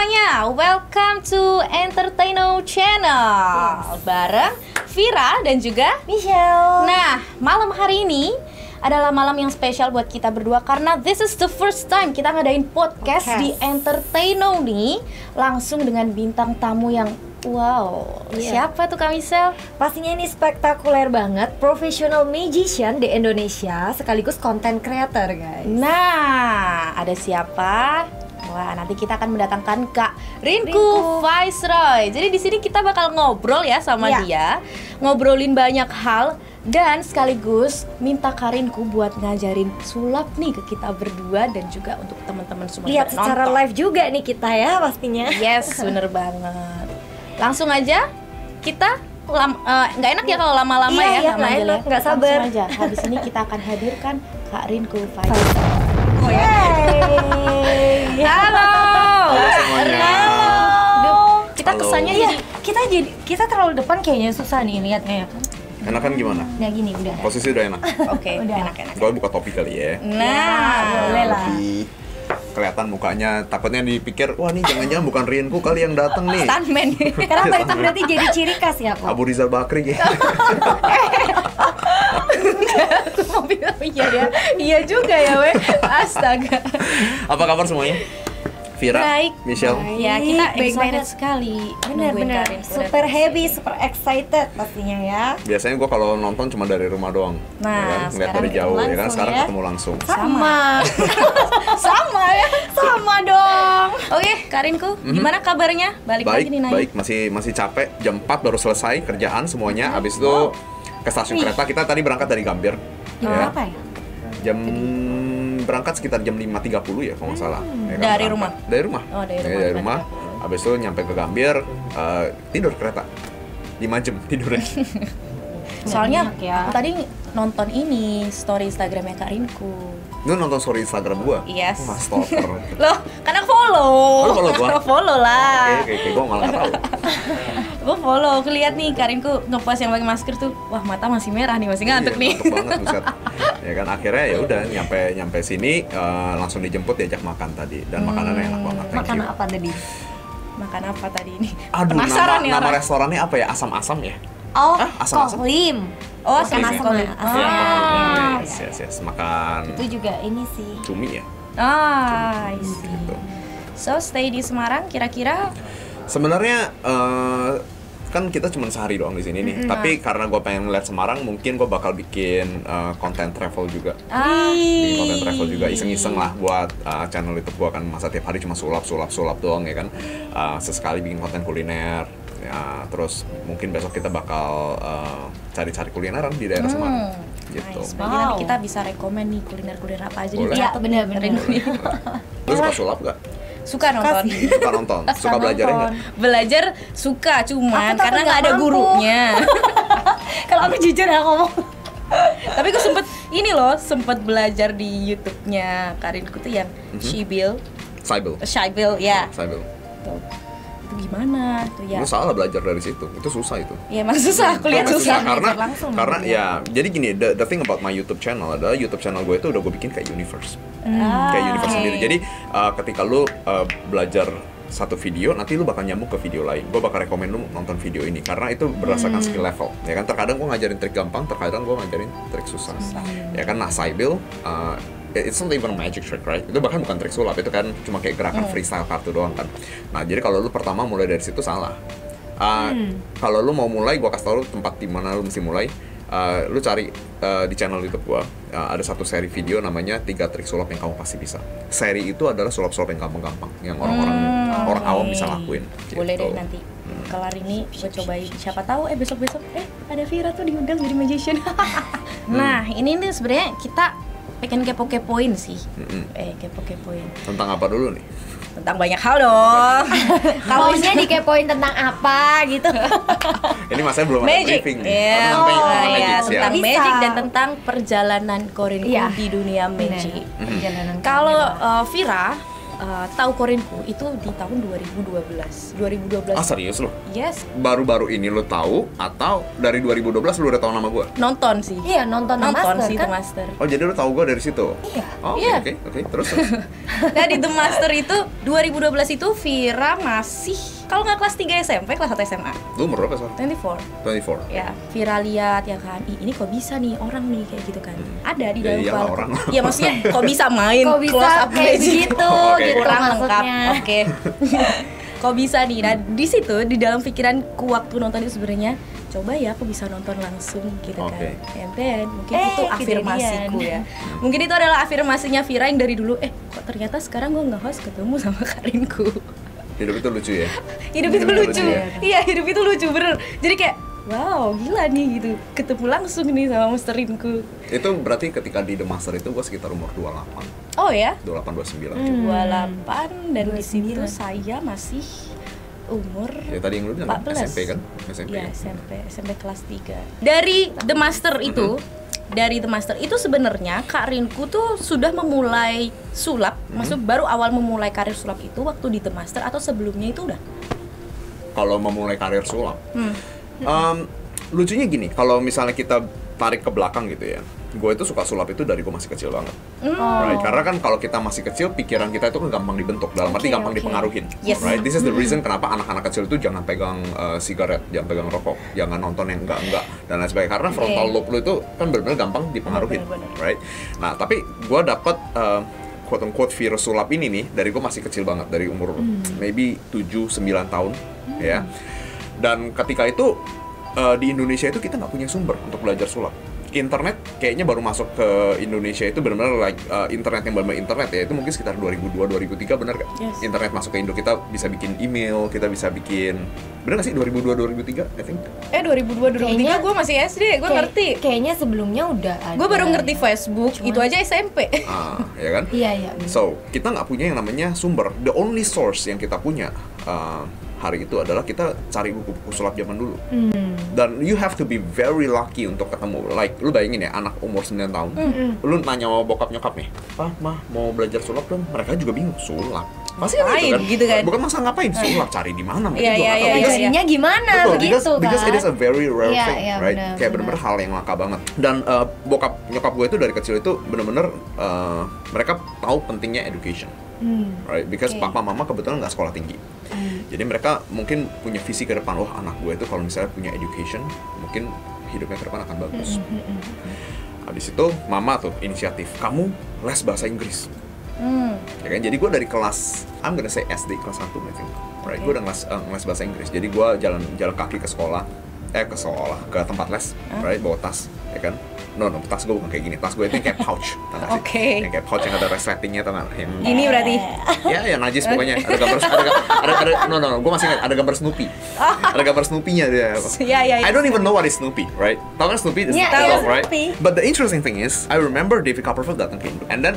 semuanya, welcome to Entertaino Channel bareng Vira dan juga Michelle. Nah, malam hari ini adalah malam yang spesial buat kita berdua karena this is the first time kita ngadain podcast di Entertaino nih, langsung dengan bintang tamu yang wow. Siapa tuh Kak Michelle? Pastinya ini spektakuler banget, professional magician di Indonesia sekaligus content creator, guys. Nah, ada siapa? Wah, nanti kita akan mendatangkan Kak Rinku Viceroy. Jadi di sini kita bakal ngobrol ya sama dia, ngobrolin banyak hal dan sekaligus minta Kak Rinku buat ngajarin sulap nih ke kita berdua dan juga untuk teman-teman semua. Lihat secara live juga nih kita ya pastinya. Yes, bener banget. Langsung aja kita nggak enak ya kalau lama-lama ya manggilnya. Nggak sabar. Langsung aja. Habis ini kita akan hadirkan Kak Rinku Viceroy. Halo. Halo. Kita kesannya kita terlalu depan kayaknya susah nih lihatnya ya kan. Enakan gimana? Nah gini udah. Posisi udah enak. Oke, enak-enak. Gue buka topi kali ya. Nah, boleh lah. Kelihatan mukanya, takutnya dipikir, wah nih jangan-jangan bukan Rinku kali yang datang nih. Stuntman. Kenapa itu berarti jadi ciri khas ya kok? Abu Rizal Bakri ya. Mau bilang iya juga ya weh. Astaga. Apa kabar semuanya? Vira, Baik. Michelle. Ya, kita Baik excited banget. sekali. Bener-bener super happy, super excited pastinya ya. Biasanya gue kalau nonton cuma dari rumah doang. Nah, ya kan? Ngeliat sekarang dari jauh ya kan, langsung sekarang ya. ketemu langsung. Sama ya. sama dong. Oke, Karinku, gimana kabarnya? Balik Baik, lagi nih Naya. baik, masih capek. Jam 4 baru selesai kerjaan semuanya. Habis itu ke stasiun kereta. Kita tadi berangkat dari Gambir. Berapa ya? Jam berangkat sekitar jam 5.30 ya kalau nggak salah. Ya kan, Dari berangkat. rumah? Dari rumah. Oh, dari Ya, rumah. dari rumah. Habis itu nyampe ke Gambir, tidur kereta. 5 jam tidurnya. Soalnya Enak ya. tadi nonton ini story Instagramnya Kak Rinku. Lu nonton story Instagram gua? Yes. Wah, stalker. Loh, karena follow. Oh, lu follow gua? Follow lah. Oke, gua malah nggak tahu. Gue follow, aku lihat nih Karinku ngepost yang pakai masker tuh. Wah, mata masih merah nih, masih ngantuk Iya, nih. ngantuk banget buset. Ya kan akhirnya ya udah nyampe sini langsung dijemput diajak makan tadi dan makanannya enak banget. Thank Makan you. apa tadi? Makan apa tadi ini? Aduh, Penasaran nih nama orang. restorannya apa ya? Asam-asam ya? Oh, asam-asam? kolim. Oh, Makan sama asam sekali. ya, asam. Ah. Yes. Makan Itu juga ini sih. cumi ya. I see. Gitu. So, stay di Semarang kira-kira Sebenarnya kan kita cuma sehari doang di sini nih. Tapi karena gue pengen ngeliat Semarang, mungkin gue bakal bikin konten travel juga. Bikin konten travel juga iseng-iseng lah buat channel YouTube gue kan, masa tiap hari cuma sulap doang ya kan. Sesekali bikin konten kuliner. Ya, terus mungkin besok kita bakal cari-cari kulineran di daerah Semarang. Gitu. nice. Berarti nanti kita bisa rekomen nih kuliner-kuliner apa aja nih. Boleh. Iya, Catat bener-bener. Rinku nih. Lu suka sulap gak? Suka nonton. Suka nonton? Suka belajarnya nggak? Belajar suka, cuman Aku takut karena nggak ada nggak mampu. gurunya. Kalau aku jujur ya ngomong. Tapi gue sempet belajar di YouTube-nya Karinku tuh yang Shybil, ya. Saibel. Tuh. Itu gimana tuh ya? Lu salah belajar dari situ. Itu susah itu. Ya emang susah, kuliah Karena susah. karena ya jadi gini, the thing about my YouTube channel adalah YouTube channel gue itu udah gue bikin kayak universe. Kayak universe sendiri. Jadi ketika lu belajar satu video, nanti lu bakal nyambung ke video lain. Gue bakal rekomen lu nonton video ini karena itu berdasarkan skill level. Ya kan terkadang gue ngajarin trik gampang, terkadang gue ngajarin trik susah. Ya kan nah Saibel it's not even a magic trick, right? Itu bahkan bukan trik sulap, itu kan cuma kayak gerakan freestyle kartu doang kan. Nah, jadi kalau lu pertama mulai dari situ salah. Kalau lu mau mulai, gua kasih tau lu tempat di mana lu mesti mulai. Lu cari di channel YouTube gua, ada satu seri video namanya 3 trik sulap yang kamu pasti bisa. Seri itu adalah sulap-sulap yang gampang-gampang, yang orang awam bisa lakuin. Boleh gitu. deh nanti kelar ini gue cobain. Siapa tahu besok-besok ada Vira tuh diundang jadi magician. Nah, ini nih sebenarnya kita pengen kepo-kepoin sih. Kepo-kepoin. Tentang apa dulu nih? Tentang banyak hal dong. Kalau dikepoin tentang apa gitu. Ini masanya belum ada Magic. briefing nih. Iya, Tapi sampai magic, siap. tentang Bisa. magic dan tentang perjalanan Korinku Iya. di dunia magic. Perjalanan Kalau Vira tahu Korinku itu di tahun 2012. Serius lo? Yes, Baru-baru ini lo tahu atau dari 2012 lo udah tahu nama gue? nonton sih. Iya, nonton The Nonton Master sih kan? The Master. Oh jadi lo tahu gue dari situ? Iya. Oh, oke, Iya. oke, terus. Nah di The Master itu 2012 itu Vira masih kalau nggak kelas 3 SMP, kelas 1 SMA. Lu umur berapa, Sar? 24. 24. Ya, Vira lihat ya kan, ini kok bisa nih orang nih kayak gitu kan. Ada di dalam iyalah, kepala. orang. Iya maksudnya kok bisa main Kok bisa close up kayak magic? begitu Oke. gitu Kurang lengkap. maksudnya. Oke. Kok bisa nih? Nah, di situ di dalam pikiranku waktu nonton itu sebenarnya coba ya aku bisa nonton langsung gitu Oke. kan. And then mungkin itu afirmasiku kejadian. ya. Mungkin itu adalah afirmasinya Vira yang dari dulu kok ternyata sekarang gue nge-host ketemu sama Karinku. Hidup itu lucu ya? Hidup itu lucu. ya? Iya, hidup itu lucu bener. Jadi kayak wow, gila nih gitu. Ketemu langsung nih sama Mr. Rinku. Itu berarti ketika di The Master itu gue sekitar umur 28. Oh ya? 28, 29. 28 dan di situ saya masih umur Ya tadi yang lu bilang 14. SMP kan? SMP ya, kan? SMP kelas 3. Dari The Master itu, dari The Master itu sebenarnya Kak Rinku tuh sudah memulai sulap, maksud baru awal memulai karir sulap itu waktu di The Master atau sebelumnya itu udah? Kalau memulai karir sulap. Lucunya gini, kalau misalnya kita tarik ke belakang gitu ya, gue itu suka sulap itu dari gue masih kecil banget. Right? Karena kan kalau kita masih kecil, pikiran kita itu kan gampang dibentuk, dalam arti gampang dipengaruhin. Yes. Right? This is the reason kenapa anak-anak kecil itu jangan pegang sigaret, jangan pegang rokok, jangan nonton yang enggak dan lain sebagainya. Karena frontal lobe lu itu kan benar-benar gampang dipengaruhin. Benar-benar. Right? Nah, tapi gue dapet quote-unquote virus sulap ini nih dari gue masih kecil banget, dari umur maybe 7-9 tahun ya. Dan ketika itu di Indonesia itu kita nggak punya sumber untuk belajar sulap. Internet kayaknya baru masuk ke Indonesia itu benar-benar like internet yang benar-benar internet ya, itu mungkin sekitar 2002-2003, benar gak? Yes. Internet masuk ke Indo, kita bisa bikin email, kita bisa bikin, benar gak sih 2002-2003 I think? 2002-2003 gue masih SD, gue ngerti. Kayaknya sebelumnya udah ada. Gue baru ngerti Facebook, itu aja SMP. Ya kan? Iya. So, kita nggak punya yang namanya sumber. The only source yang kita punya hari itu adalah kita cari buku-buku sulap zaman dulu. Dan you have to be very lucky untuk ketemu. Like, lu bayangin ya, anak umur 9 tahun. Lu nanya sama bokap nyokap nih, "Pak, Mah, mau belajar sulap dong?" Mereka juga bingung, sulap. Pasti Ngapain gitu kan? Bukan masalah ngapain, sulap cari di mana? Mereka Iya, juga iya, nggak tahu. iya, Because- iya. Jadinya gimana Betul, begitu because kan? it is a very rare Iya, thing, iya, right? benar, Kayak benar. bener-bener hal yang langka banget. Dan bokap nyokap gue itu dari kecil itu bener-bener mereka tahu pentingnya education, right? Because papa mama kebetulan nggak sekolah tinggi, jadi mereka mungkin punya visi ke depan. Wah, anak gue itu kalau misalnya punya education, mungkin hidupnya ke depan akan bagus. Habis itu mama tuh inisiatif, kamu les bahasa Inggris. Ya kan, jadi gue dari kelas, I'm gonna say SD kelas 1 I think, right? Gue udah ngeles bahasa Inggris, jadi gue jalan kaki ke sekolah, ke tempat les, right? Bawa tas, ya kan? No, tas gue bukan kayak gini, tas gue itu yang kayak pouch, tau gak sih? Oke. Yang kayak pouch yang ada resletingnya, tau gak? Yang Ini berarti. ya najis pokoknya, ada gambar, gue masih ingat, ada gambar Snoopy, ada gambar Snoopy-nya dia. Iya. I don't even know what is Snoopy, right? Tau kan Snoopy? It's Iya, the iya, dog, right? Snoopy. But the interesting thing is, I remember David Copperfield datang ke Indo, and then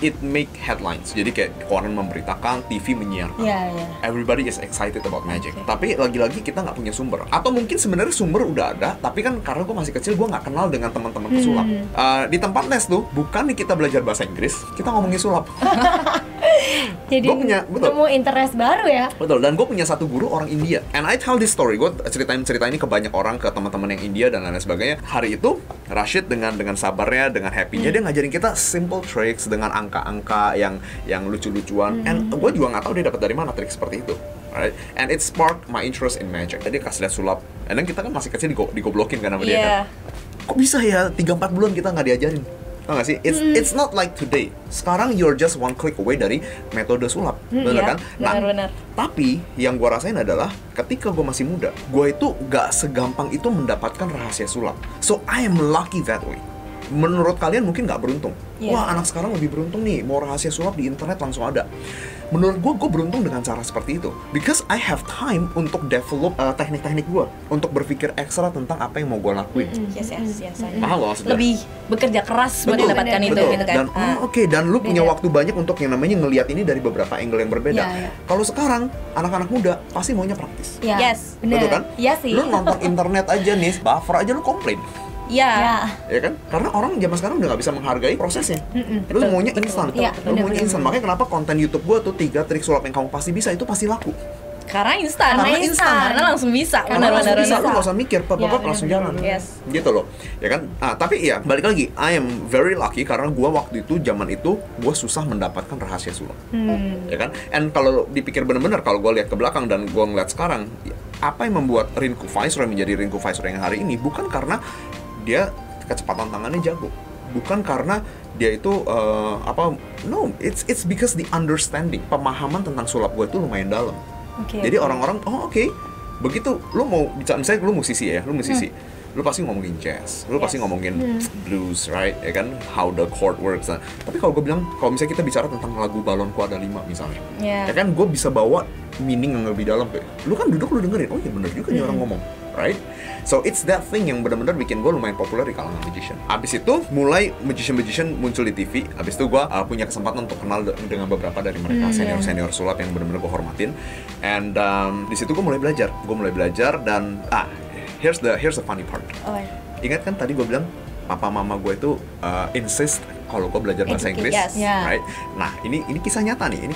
it make headlines. Jadi kayak koran memberitakan, TV menyiarkan. Iya. Everybody is excited about magic. Tapi lagi-lagi kita nggak punya sumber. Atau mungkin sebenarnya sumber udah ada, tapi kan karena gue masih kecil, gue nggak kenal dengan teman-teman pesulap. Di tempat les tuh, bukan nih kita belajar bahasa Inggris, kita ngomongin sulap. Jadi Gua punya- betul. nemu interest baru ya. Betul, dan gue punya satu guru orang India. And I tell this story, gue ceritain cerita ini ke banyak orang, ke teman-teman yang India dan lain sebagainya. Hari itu, Rashid dengan sabarnya, dengan happy-nya, dia ngajarin kita simple tricks dengan angka-angka yang lucu-lucuan. And gue juga nggak tahu dia dapat dari mana trik seperti itu. Right? And it sparked my interest in magic. Jadi kasih lihat sulap. And then kita kan masih kecil digoblokin kan sama dia kan. Kok bisa ya 3-4 bulan kita nggak diajarin? Tau gak sih? It's not like today. Sekarang you're just one click away dari metode sulap, bener iya, kan? Nah, benar-benar. tapi yang gue rasain adalah ketika gue masih muda, gue itu gak segampang itu mendapatkan rahasia sulap. So I am lucky that way. Menurut kalian mungkin gak beruntung. Yeah. Wah, anak sekarang lebih beruntung nih, mau rahasia sulap di internet langsung ada. Menurut gue beruntung dengan cara seperti itu. Because I have time untuk develop teknik-teknik gue, untuk berpikir ekstra tentang apa yang mau gue lakuin. Yes. Paham lo maksudnya? Lebih bekerja keras buat mendapatkan itu Betul. gitu kan. Dan dan lu punya waktu banyak untuk yang namanya ngelihat ini dari beberapa angle yang berbeda. Iya. Kalau sekarang anak-anak muda pasti maunya praktis. Ya, Yes. bener. Betul kan? Iya sih. Lu nonton internet aja nih, buffer aja lu komplain. Iya. Ya kan? Karena orang zaman sekarang udah nggak bisa menghargai prosesnya. Lu maunya instan. Iya, Lu maunya bener-bener. instan. Makanya kenapa konten YouTube gua tuh 3 trik sulap yang kamu pasti bisa itu pasti laku. Karena instan. Karena instan. Karena langsung bisa. Karena langsung bisa, Benar-benar. lu nggak usah mikir, Ya, langsung jalan. Yes. Gitu loh, ya kan? Tapi ya balik lagi, I am very lucky karena gua waktu itu zaman itu gua susah mendapatkan rahasia sulap, ya kan? And kalau dipikir bener-bener, kalau gua lihat ke belakang dan gua ngeliat sekarang, apa yang membuat Rinku Viceroy menjadi Rinku Viceroy yang hari ini bukan karena dia kecepatan tangannya jago, bukan karena dia itu no, it's because the understanding, pemahaman tentang sulap gue itu lumayan dalam. Jadi orang-orang oke. Begitu lu mau bicara, misalnya lu musisi ya, lu pasti ngomongin jazz, lu pasti ngomongin blues, right? Ya kan, how the chord works. Nah, tapi kalau gue bilang, kalau misalnya kita bicara tentang lagu Balonku Ada 5 misalnya, ya kan, gue bisa bawa meaning yang lebih dalam kayak, lu kan duduk lu dengerin, oh iya bener juga nih orang ngomong, right? So it's that thing yang benar-benar bikin gue lumayan populer di kalangan magician. Abis itu mulai magician muncul di TV. Abis itu gue punya kesempatan untuk kenal dengan beberapa dari mereka, senior sulap yang benar-benar gue hormatin. And di situ gue mulai belajar. Dan here's the funny part. Ingat kan tadi gue bilang papa mama gue itu insist kalau gue belajar bahasa Inggris, right? Nah, ini kisah nyata nih,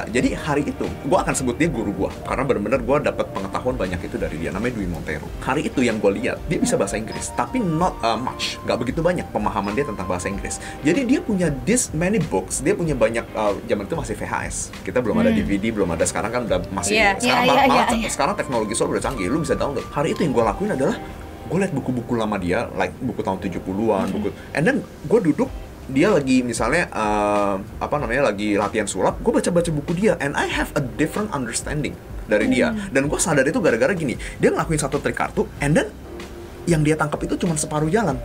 Jadi hari itu, gue akan sebut dia guru gue, karena benar-benar gue dapat pengetahuan banyak itu dari dia, namanya Dwi Montero. Hari itu yang gue lihat, dia bisa bahasa Inggris, tapi not much, gak begitu banyak pemahaman dia tentang bahasa Inggris. Jadi dia punya this many books, dia punya banyak, zaman itu masih VHS, kita belum ada DVD, belum ada, sekarang kan udah masih, sekarang teknologi soal udah canggih, lu bisa download. Hari itu yang gue lakuin adalah, gue lihat buku-buku lama dia, like buku tahun 70-an, and then gue duduk, dia lagi misalnya lagi latihan sulap, gue baca buku dia, and I have a different understanding dari dia. Dan gue sadar itu gara-gara gini, dia ngelakuin satu trik kartu, and then yang dia tangkap itu cuma separuh jalan.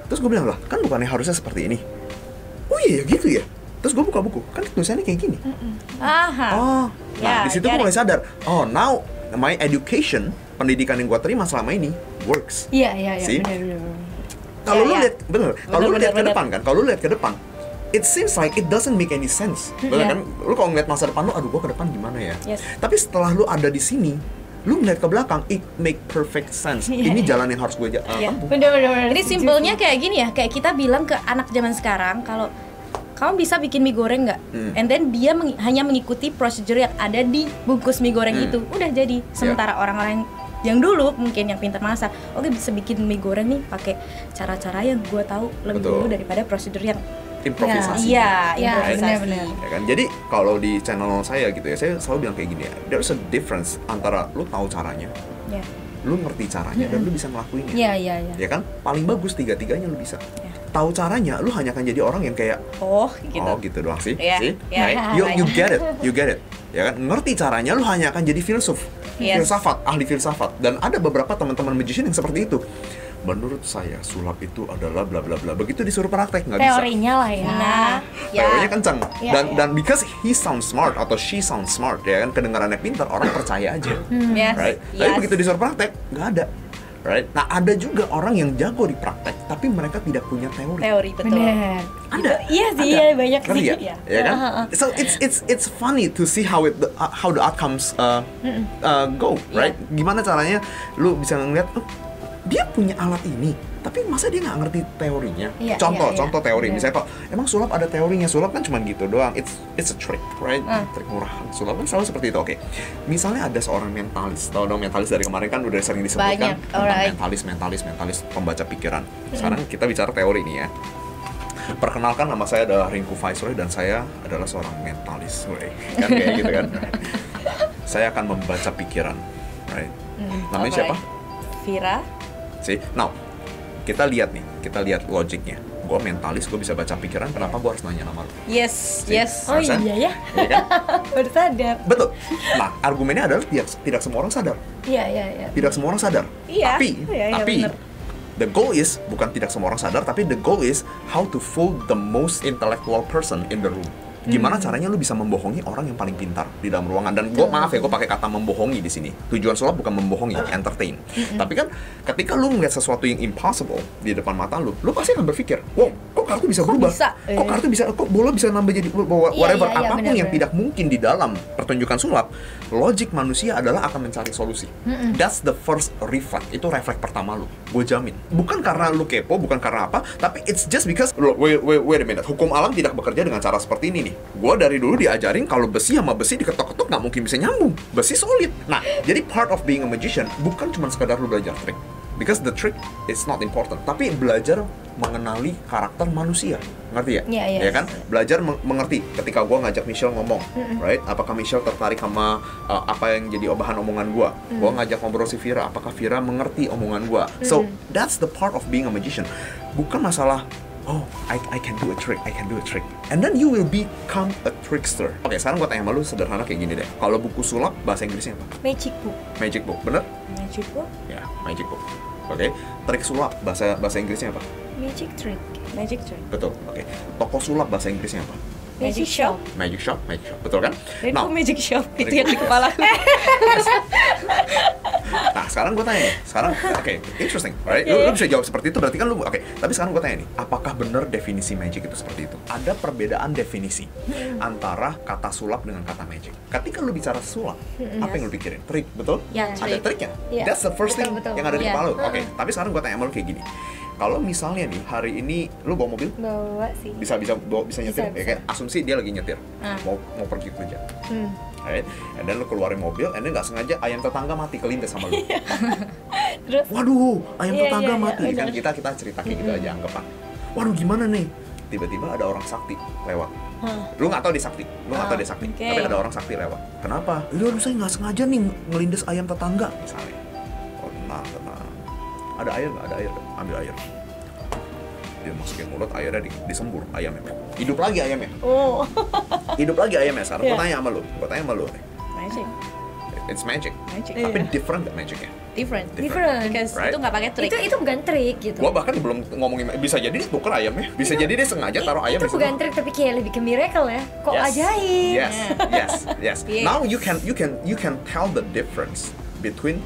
Terus gue bilang, lah kan bukannya harusnya seperti ini. Oh iya gitu ya. Terus gue buka buku, kan tulisannya kayak gini. Di situ gue mulai sadar, now my education, pendidikan yang gue terima selama ini works. Iya, benar. Kalau lu lihat, kalau lu lihat ke depan, it seems like it doesn't make any sense. Bener kan? Lu kalau ngeliat masa depan lu, aduh gua ke depan gimana ya? Tapi setelah lu ada di sini, lu ngeliat ke belakang, it make perfect sense. Ini jalan yang harus gue tempuh. Bener. Ini simpelnya kayak gini ya, kayak kita bilang ke anak zaman sekarang, kalau kamu bisa bikin mie goreng nggak? And then dia hanya mengikuti prosedur yang ada di bungkus mie goreng itu, udah jadi. Sementara orang-orang yang dulu mungkin yang pintar masak, bisa bikin mie goreng nih pakai cara-cara yang gue tahu lebih dulu daripada prosedur yang improvisasi. Improvisasi. Benar. Ya kan? Jadi kalau di channel saya gitu ya, saya selalu bilang kayak gini ya, there's a difference antara lu tahu caranya, lu ngerti caranya, dan lu bisa ngelakuinnya. Ya kan? Paling bagus tiga-tiganya lu bisa. Tahu caranya, lu hanya akan jadi orang yang kayak gitu doang sih. Right? You get it. Ya kan? Ngerti caranya, lu hanya akan jadi ahli filsafat. Dan ada beberapa teman-teman magician yang seperti itu. Menurut saya sulap itu adalah bla bla bla. Begitu disuruh praktek nggak bisa. Teorinya lah ya. Teorinya kencang. Dan because he sounds smart atau she sounds smart, ya kan, kedengarannya pintar, orang percaya aja. Right? Tapi begitu disuruh praktek nggak ada. Right? Nah, ada juga orang yang jago di praktek, tapi mereka tidak punya teori. Betul. Bener. Ada. Iya sih, banyak sih. Ya kan? So it's funny to see how the outcomes go, right? Gimana caranya lu bisa ngeliat, dia punya alat ini, tapi masa dia nggak ngerti teorinya? Contoh teori, misalnya kok emang sulap ada teorinya, sulap kan cuma gitu doang, it's a trick, right? Trik murahan, sulap kan selalu seperti itu. Oke. Misalnya ada seorang mentalis, tau dong mentalis dari kemarin kan udah sering disebutkan tentang mentalis pembaca pikiran. Sekarang kita bicara teori nih ya. Perkenalkan, nama saya adalah Rinku Viceroy dan saya adalah seorang mentalis, kan kayak gitu kan. Saya akan membaca pikiran, right? Namanya siapa? Vira. Now, kita lihat logiknya. Gue mentalis, gue bisa baca pikiran, kenapa gue harus nanya nama lu? Yes. Oh iya ya? Iya kan? Baru sadar. Betul. Nah, argumennya adalah tidak semua orang sadar. Iya. Tidak semua orang sadar. Tapi bener. the goal is bukan tidak semua orang sadar, tapi the goal is how to fool the most intellectual person in the room. Gimana caranya lu bisa membohongi orang yang paling pintar di dalam ruangan? Dan gue pakai kata membohongi di sini. Tujuan sulap bukan membohongi, entertain. Tapi kan ketika lu ngeliat sesuatu yang impossible di depan mata lu pasti akan berpikir, wow, kok kartu bisa berubah? bisa? Kok kartu bisa, kok bola bisa nambah jadi whatever, iya, apapun benar, yang benar. tidak mungkin di dalam pertunjukan sulap, logik manusia adalah akan mencari solusi. That's the first reflex, itu refleks pertama lu, gue jamin. Bukan karena lu kepo, bukan karena apa, tapi it's just because, wait a minute, hukum alam tidak bekerja dengan cara seperti ini nih. Gue dari dulu diajarin kalau besi sama besi diketok-ketok nggak mungkin bisa nyambung, besi solid. Nah, jadi part of being a magician bukan cuma sekadar lu belajar trik. Because the trick is not important, tapi belajar mengenali karakter manusia, ngerti ya? Iya, iya. Ya kan? Belajar mengerti. Ketika gue ngajak Michelle ngomong, right? Apakah Michelle tertarik sama apa yang jadi bahan omongan gue? Gue ngajak ngobrol si Vira, apakah Vira mengerti omongan gue? So that's the part of being a magician. Bukan masalah, oh, I can do a trick, I can do a trick, and then you will become a trickster. Oke, sekarang gue tanya sama lu sederhana kayak gini deh. Kalau buku sulap bahasa Inggrisnya apa? Magic book. Magic book, bener? Magic book. Ya, magic book. Oke, trik sulap bahasa Inggrisnya apa? Magic trick. Magic trick. Betul. Oke, toko sulap bahasa Inggrisnya apa? Magic shop. Magic shop, betul kan? Rinku magic shop itu yang di kepala aku. Nah, sekarang gue tanya nih, oke, interesting, alright? Lu bisa jawab seperti itu, berarti kan lu, oke. Tapi sekarang gue tanya nih, apakah benar definisi magic itu seperti itu? Ada perbedaan definisi antara kata sulap dengan kata magic. Ketika lu bicara sulap, apa yang lu pikirin? Trik, betul? Ya, Ada trik. triknya. Iya. That's the first thing Betul. yang ada di Iya. kepala lu. Oke, tapi sekarang gue tanya sama lu kayak gini. Kalau misalnya nih, hari ini lu bawa mobil, Bawa sih. bisa nyetir, Bisa. ya kan? Asumsi dia lagi nyetir, mau pergi kerja. Right? And then lu keluarin mobil, and then nggak sengaja ayam tetangga mati kelindes sama lu. Terus Waduh, ayam Iya, tetangga iya, mati. iya, Kan benar. kita cerita kayak gitu aja anggapan. Waduh, gimana nih? Tiba-tiba ada orang sakti lewat. Lu nggak tahu dia sakti, oke. tapi ada orang sakti lewat. Kenapa? Aduh, saya nggak sengaja nih ngelindes ayam tetangga misalnya. Oh, tenang. Ada air nggak? Ada air. Ambil air. Dia masukin mulut, airnya disembur ayamnya. Hidup lagi ayamnya. oh. Hidup lagi ayamnya. Sekarang gue Iya. tanya sama lu. Magic. It's magic. Magic. Tapi different gak magicnya? Different. Different. Because Right. itu nggak pakai trik. Itu bukan trik gitu. Gua bahkan belum ngomongin, bisa jadi dia tuker ayamnya, bisa jadi dia sengaja taruh ayam Itu di situ. bukan trik tapi kayak lebih ke miracle ya. Kok Yes. ajaib. Yes. Yes. Now you can tell the difference between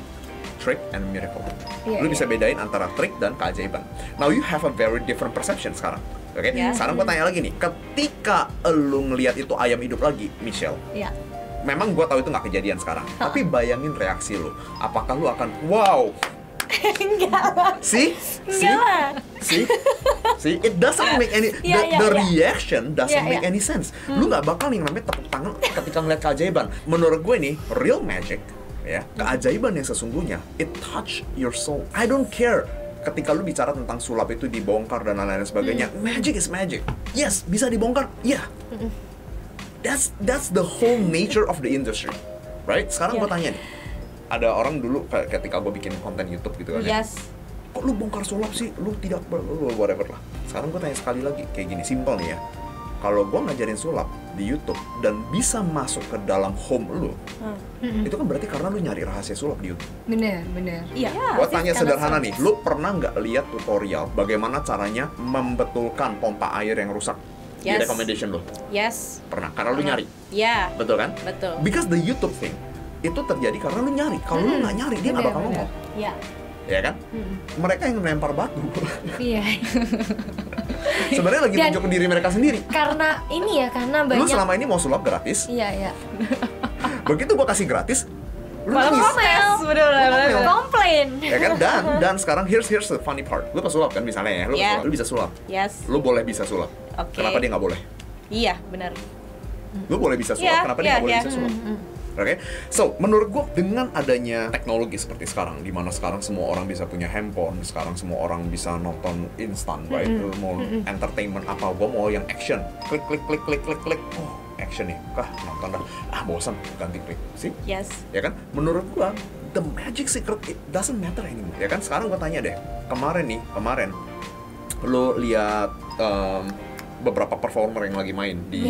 trick and miracle. Iya, Lu iya. bisa bedain antara trik dan keajaiban. Now you have a very different perception sekarang. Oke? Yeah. Sekarang gua tanya lagi nih, ketika lu ngelihat itu ayam hidup lagi, Michelle, Iya. memang gua tahu itu nggak kejadian sekarang, tapi bayangin reaksi lu. Apakah lu akan wow? Enggak lah. See? It doesn't make any Iya, the iya. reaction doesn't Iya, make iya. any sense. Lu nggak bakal nih namanya tepuk tangan ketika ngeliat keajaiban. Menurut gue nih, real magic ya, keajaiban yang sesungguhnya, it touch your soul. I don't care ketika lu bicara tentang sulap itu dibongkar dan lain-lain sebagainya. Magic is magic. Yes, bisa dibongkar. Yeah. That's the whole nature of the industry. Right? Sekarang gue tanya nih. Ada orang dulu ketika gue bikin konten YouTube gitu kan ya. Yes. Kok lu bongkar sulap sih? Lu tidak whatever lah. Sekarang gue tanya sekali lagi kayak gini, simple nih ya. Kalau gue ngajarin sulap di YouTube dan bisa masuk ke dalam home lu, itu kan berarti karena lu nyari rahasia sulap di YouTube. Bener. Iya. Gue tanya sederhana nih, lu pernah nggak lihat tutorial bagaimana caranya membetulkan pompa air yang rusak di Yes. recommendation lu? Yes. Pernah, karena lu nyari, Iya. betul kan? Betul. Because the YouTube thing itu terjadi karena lu nyari. Kalau lu nggak nyari, dia nggak bakal Bener. ngomong, Iya. ya kan? Mereka yang melempar batu. Iya. Sebenarnya lagi Dan- tunjukin diri mereka sendiri. Karena ini ya, karena Lu banyak. selama ini mau sulap gratis, Iya. begitu gua kasih gratis, lu Malah nangis. ngomel. Bener. Komplain. Ya kan? Dan sekarang here's the funny part. Lu pas sulap kan misalnya ya, Yeah. lu bisa sulap. Yes. Lu boleh bisa sulap. Oke. Kenapa dia nggak boleh? Iya, benar. Lu boleh bisa sulap, Iya, kenapa dia iya, nggak boleh iya. bisa sulap? Oke, so menurut gua dengan adanya teknologi seperti sekarang, di mana sekarang semua orang bisa punya handphone, sekarang semua orang bisa nonton instan, right? Lu mau entertainment apa? Gua mau yang action, klik, oh action nih, nonton dah, bosan, ganti klik, sih? Yes. Ya kan? Menurut gua, the magic secret it doesn't matter anymore. Ya kan? Sekarang gua tanya deh, kemarin, lo lihat beberapa performer yang lagi main di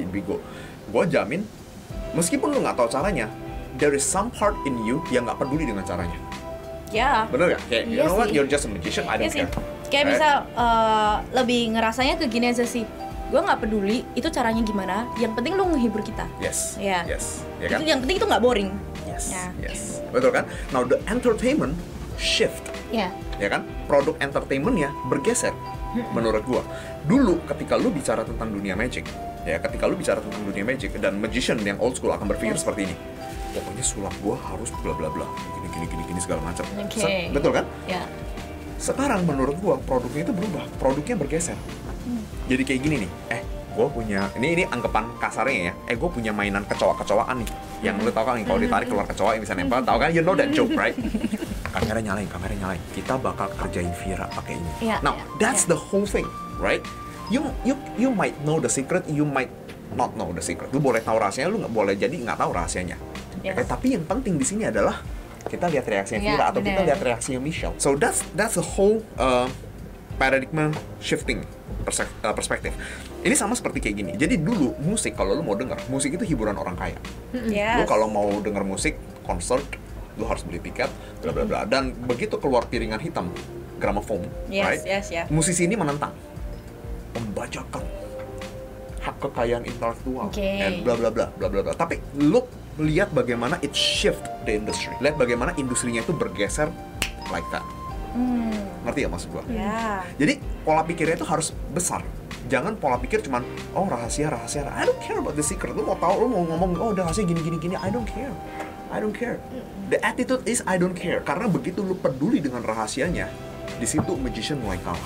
Bigo, gua jamin. Meskipun lu nggak tahu caranya, there is some part in you yang nggak peduli dengan caranya. Ya. Bener gak? Kayak, you Iya know what, sih. you're just a magician, I Iya don't sih. care. Kayak Right? bisa lebih ngerasanya ke gini aja sih. Gue nggak peduli itu caranya gimana. Yang penting lu ngehibur kita. Yes, Iya. yes, ya kan? Itu yang penting itu nggak boring. Yes, Ya. yes. Betul kan? Now the entertainment shift, Iya. ya kan? Produk entertainmentnya bergeser. Menurut gua, dulu ketika lu bicara tentang dunia magic, ya ketika lu bicara tentang dunia magic dan magician yang old school akan berpikir seperti ini. Pokoknya sulap gua harus bla bla bla, gini segala macam. Betul kan? Ya. Sekarang menurut gua produknya itu berubah, produknya bergeser. Jadi kayak gini nih, gue punya ini anggapan kasarnya ya, gue punya mainan kecoa-kecoaan nih, yang lu tau kan kalau ditarik keluar kecoa yang bisa nempel, tau kan, you know that joke right? kamera nyalain, kita bakal kerjain Vira pakai ini. Now that's the whole thing, right? You might know the secret, you might not know the secret. Lu boleh tahu rahasianya, lu nggak boleh jadi nggak tahu rahasianya. Tapi yang penting di sini adalah kita lihat reaksinya Vira atau kita lihat reaksinya Michelle. So that's the whole paradigma shifting perspektif. Ini sama seperti kayak gini. Jadi dulu musik, kalau lu mau denger, musik itu hiburan orang kaya. Lu kalau mau denger musik, concert, lu harus beli tiket, bla bla bla. Dan begitu keluar piringan hitam, gramophone, right? Musisi ini menentang, membacakan hak kekayaan intelektual, and bla bla bla bla bla bla. Tapi lu lihat bagaimana it shift the industry. Lihat bagaimana industrinya itu bergeser like that. Ngerti ya maksud gua? Jadi pola pikirnya itu harus besar. Jangan pola pikir cuman rahasia. I don't care about the secret. Lu mau tahu, lu mau ngomong udah rahasia gini. I don't care. The attitude is I don't care. Karena begitu lu peduli dengan rahasianya, di situ magician mulai kalah.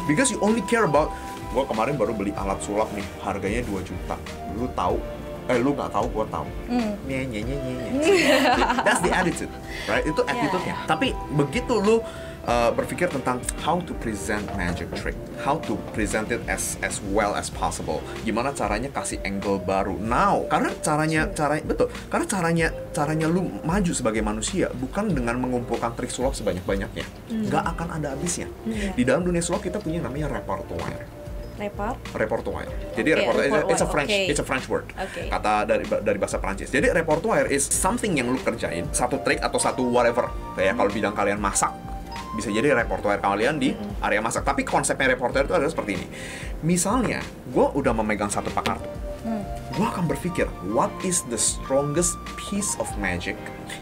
Because you only care about, gua kemarin baru beli alat sulap nih, harganya 2 juta. Lu tahu? Lu nggak tahu, gua tahu. Nye. That's the attitude, right? Itu attitude-nya. Tapi begitu lu berpikir tentang how to present magic trick, how to present it as well as possible. Gimana caranya kasih angle baru now? Karena caranya lu maju sebagai manusia bukan dengan mengumpulkan trik sulap sebanyak-banyaknya. Nggak akan ada habisnya. Di dalam dunia sulap kita punya namanya repertoire. Repertoire. Jadi repertoire it's a French word. Kata dari bahasa Prancis. Jadi repertoire is something yang lu kerjain, satu trik atau satu whatever. Kayak kalau bidang kalian masak, bisa jadi repertoire kalian di area masak. Tapi konsepnya repertoire itu adalah seperti ini. Misalnya, gue udah memegang satu pak kartu. Gue akan berpikir, what is the strongest piece of magic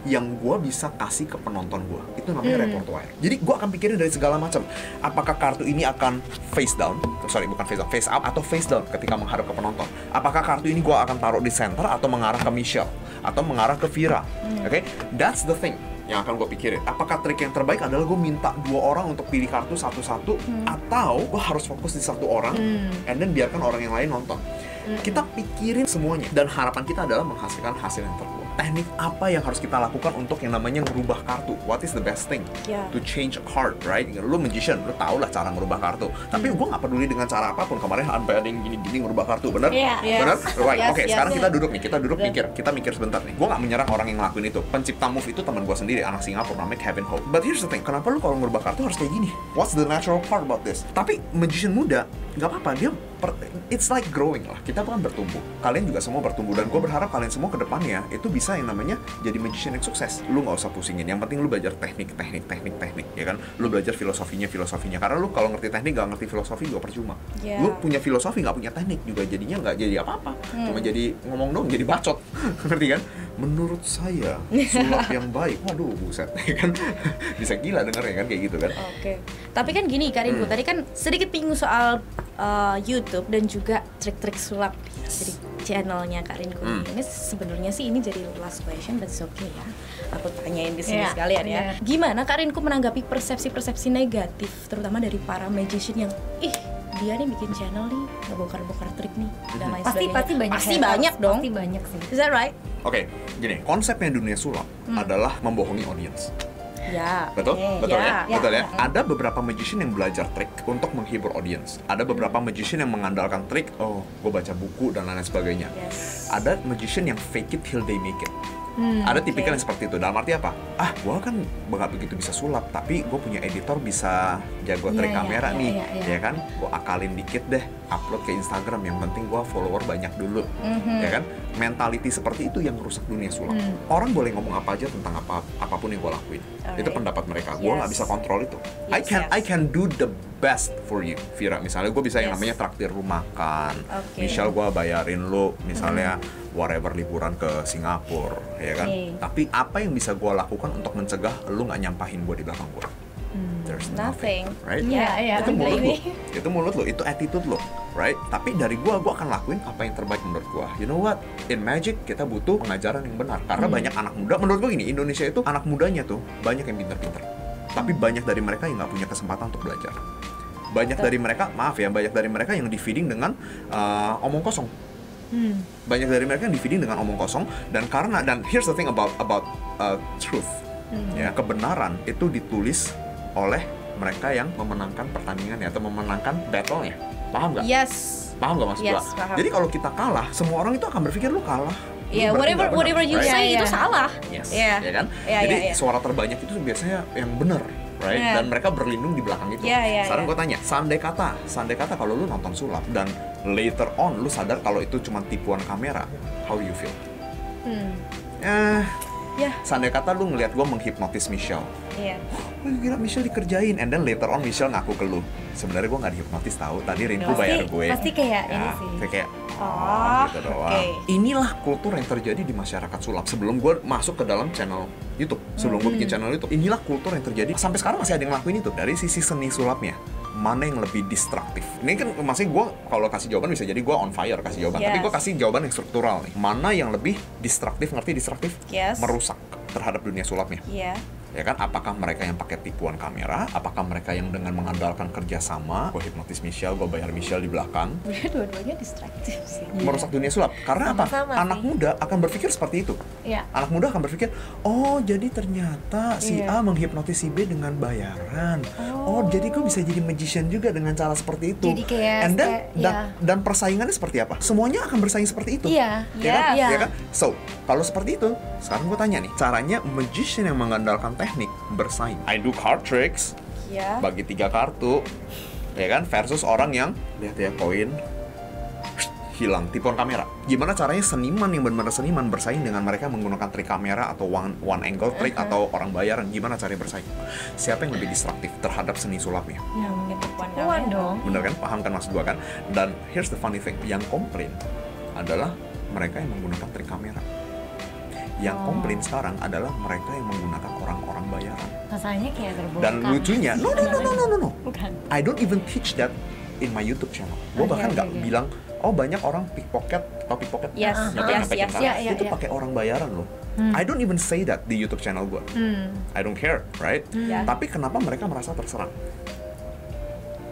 yang gue bisa kasih ke penonton gue? Itu namanya repertoire. Jadi gue akan pikirin dari segala macam. Apakah kartu ini akan face down? Bukan face down, face up atau face down ketika menghadap ke penonton. Apakah kartu ini gue akan taruh di center atau mengarah ke Michelle atau mengarah ke Vira? Oke, that's the thing yang akan gue pikirin. Apakah trik yang terbaik adalah gue minta 2 orang untuk pilih kartu satu-satu, atau gue harus fokus di 1 orang and then biarkan orang yang lain nonton. Kita pikirin semuanya, dan harapan kita adalah menghasilkan hasil yang terbaik. Teknik apa yang harus kita lakukan untuk yang namanya merubah kartu? What is the best thing to change a card, right? Lu magician, lu tau lah cara merubah kartu. Tapi gue nggak peduli dengan cara apapun. Kemarin ada yang gini-gini merubah kartu, bener? Bener? Right, oke, sekarang kita duduk mikir. Kita mikir sebentar nih. Gue nggak menyerang orang yang ngelakuin itu. Pencipta move itu teman gue sendiri, anak Singapura, namanya Kevin Ho. But here's the thing, kenapa lu kalau merubah kartu harus kayak gini? What's the natural part about this? Tapi magician muda, nggak apa-apa, dia it's like growing lah. Kita kan bertumbuh. Kalian juga semua bertumbuh, dan gue berharap kalian semua ke depannya itu bisa yang namanya jadi magician yang sukses. Lu nggak usah pusingin. Yang penting lu belajar teknik, ya kan? Lu belajar filosofinya. Karena lu kalau ngerti teknik nggak ngerti filosofi juga percuma. Lu punya filosofi nggak punya teknik juga jadinya nggak jadi apa-apa. Cuma jadi ngomong dong, jadi bacot. Ngerti kan? Menurut saya sulap yang baik. Waduh, buset, ya kan? Bisa gila dengernya kan kayak gitu kan? Tapi kan gini, Karinku, tadi kan sedikit bingung soal YouTube dan juga trik-trik sulap dari channelnya Karinku. Ini sebenarnya sih ini jadi last question, but it's okay ya. Aku tanyain di sini sekalian ya. Gimana Karinku menanggapi persepsi-persepsi negatif, terutama dari para magician yang dia nih bikin channel nih, ngebongkar-bongkar trik nih dan lain sebagainya. Pasti banyak dong. Pasti banyak sih. Is that right? Oke, gini, konsepnya dunia sulap adalah membohongi audience. Betul ya. Ada beberapa magician yang belajar trik untuk menghibur audience. Ada beberapa magician yang mengandalkan trik, gue baca buku dan lain sebagainya. Ada magician yang fake it till they make it. Ada tipikal yang seperti itu. Dalam arti apa? Gue kan nggak begitu bisa sulap, tapi gue punya editor bisa jago trik kamera nih, ya kan? Gue akalin dikit deh, upload ke Instagram. Yang penting gue follower banyak dulu, ya kan? Mentality seperti itu yang merusak dunia sulap. Orang boleh ngomong apa aja tentang apapun yang gue lakuin. Itu pendapat mereka. Gue nggak bisa kontrol itu. I can do the best for you, Vira. Misalnya gue bisa yang namanya traktir lu makan. Michelle, gue bayarin lu misalnya whatever liburan ke Singapura, ya kan? Tapi apa yang bisa gue lakukan untuk mencegah lu nggak nyampahin gue di belakang gue? there's Nothing. right? Iya, Itu mulut lo, completely. itu mulut lo, itu attitude lo, right? Tapi dari gua akan lakuin apa yang terbaik menurut gua. You know what? In Magic kita butuh pengajaran yang benar karena banyak anak muda. Menurut gua gini, Indonesia itu anak mudanya tuh banyak yang pintar-pintar, tapi banyak dari mereka yang nggak punya kesempatan untuk belajar. Banyak dari mereka, banyak dari mereka yang di-feeding dengan omong kosong. Banyak dari mereka yang di-feeding dengan omong kosong dan here's the thing about truth. Ya, kebenaran itu ditulis oleh mereka yang memenangkan pertandingannya atau memenangkan battle-nya. Paham nggak? Yes. Paham nggak maksud Yes, gua? paham. Jadi kalau kita kalah, semua orang itu akan berpikir lu kalah. Ya, Lu berarti nggak benar, whatever you right? say Iya, itu iya. salah. Yes, Iya. ya kan? Iya, Jadi iya, iya. suara terbanyak itu biasanya yang benar, right? Iya. Dan mereka berlindung di belakang itu. Iya, iya, Sekarang iya. gue tanya, seandai kata kalau lu nonton sulap dan later on lu sadar kalau itu cuma tipuan kamera, how do you feel? Ya. Seandai kata lu ngelihat gue menghipnotis Michelle, Iya. oh gila Michelle dikerjain, and then later on Michelle ngaku ke lu, sebenarnya gue nggak dihipnotis tahu, tadi Rinku bayar gue. Pasti kayak Ya, ini sih. kayak Oh, gitu doang. oke. Inilah kultur yang terjadi di masyarakat sulap. Sebelum gue masuk ke dalam channel YouTube, sebelum gue bikin channel YouTube, inilah kultur yang terjadi. Sampai sekarang masih ada yang ngelakuin itu. Dari sisi seni sulapnya, mana yang lebih distraktif? Ini kan masih gue kalau kasih jawaban bisa jadi gue on fire kasih jawaban, tapi Yes. gue kasih jawaban yang struktural nih. Mana yang lebih distraktif? Ngerti distraktif? Yes. Merusak terhadap dunia sulapnya. Iya. Ya kan, apakah mereka yang pakai tipuan kamera, apakah mereka yang dengan mengandalkan kerjasama, gue hipnotis Michelle, gue bayar Michelle di belakang, Dua-duanya distraktif sih. merusak dunia sulap. Karena apa? Sama-sama Anak sih. muda akan berpikir seperti itu. Iya. Anak muda akan berpikir, oh jadi ternyata si Iya. A menghipnotis si B dengan bayaran. Oh jadi gue bisa jadi magician juga dengan cara seperti itu. Jadi kayak And then, kayak- dan persaingannya seperti apa? Semuanya akan bersaing seperti itu. Iya. Ya kan? Iya. Ya kan? So, kalau seperti itu, sekarang gue tanya nih, caranya magician yang mengandalkan teknik bersaing. I do card tricks, Iya. bagi 3 kartu, ya kan? Versus orang yang lihat ya koin hilang, tipuan kamera. Gimana caranya seniman yang benar-benar seniman bersaing dengan mereka yang menggunakan trik kamera atau one angle trick atau orang bayaran? Gimana caranya bersaing? Siapa yang lebih distraktif terhadap seni sulapnya? Ya, mungkin tipuan Puan kamera. dong. Bener kan? Paham kan maksud gua kan? Dan here's the funny thing, yang komplain adalah mereka yang menggunakan trik kamera. Yang komplain sekarang adalah mereka yang menggunakan orang-orang bayaran. Masalahnya kayak terbongkar. Dan lucunya, no. Bukan. I don't even teach that in my YouTube channel. Gue Oke, bahkan nggak oke. bilang, oh banyak orang pickpocket, Yes, nyepet-nyepet yes, yang yes. Iya, itu iya. pakai orang bayaran loh. I don't even say that di YouTube channel gue. I don't care, right? Ya. Tapi kenapa mereka merasa terserang?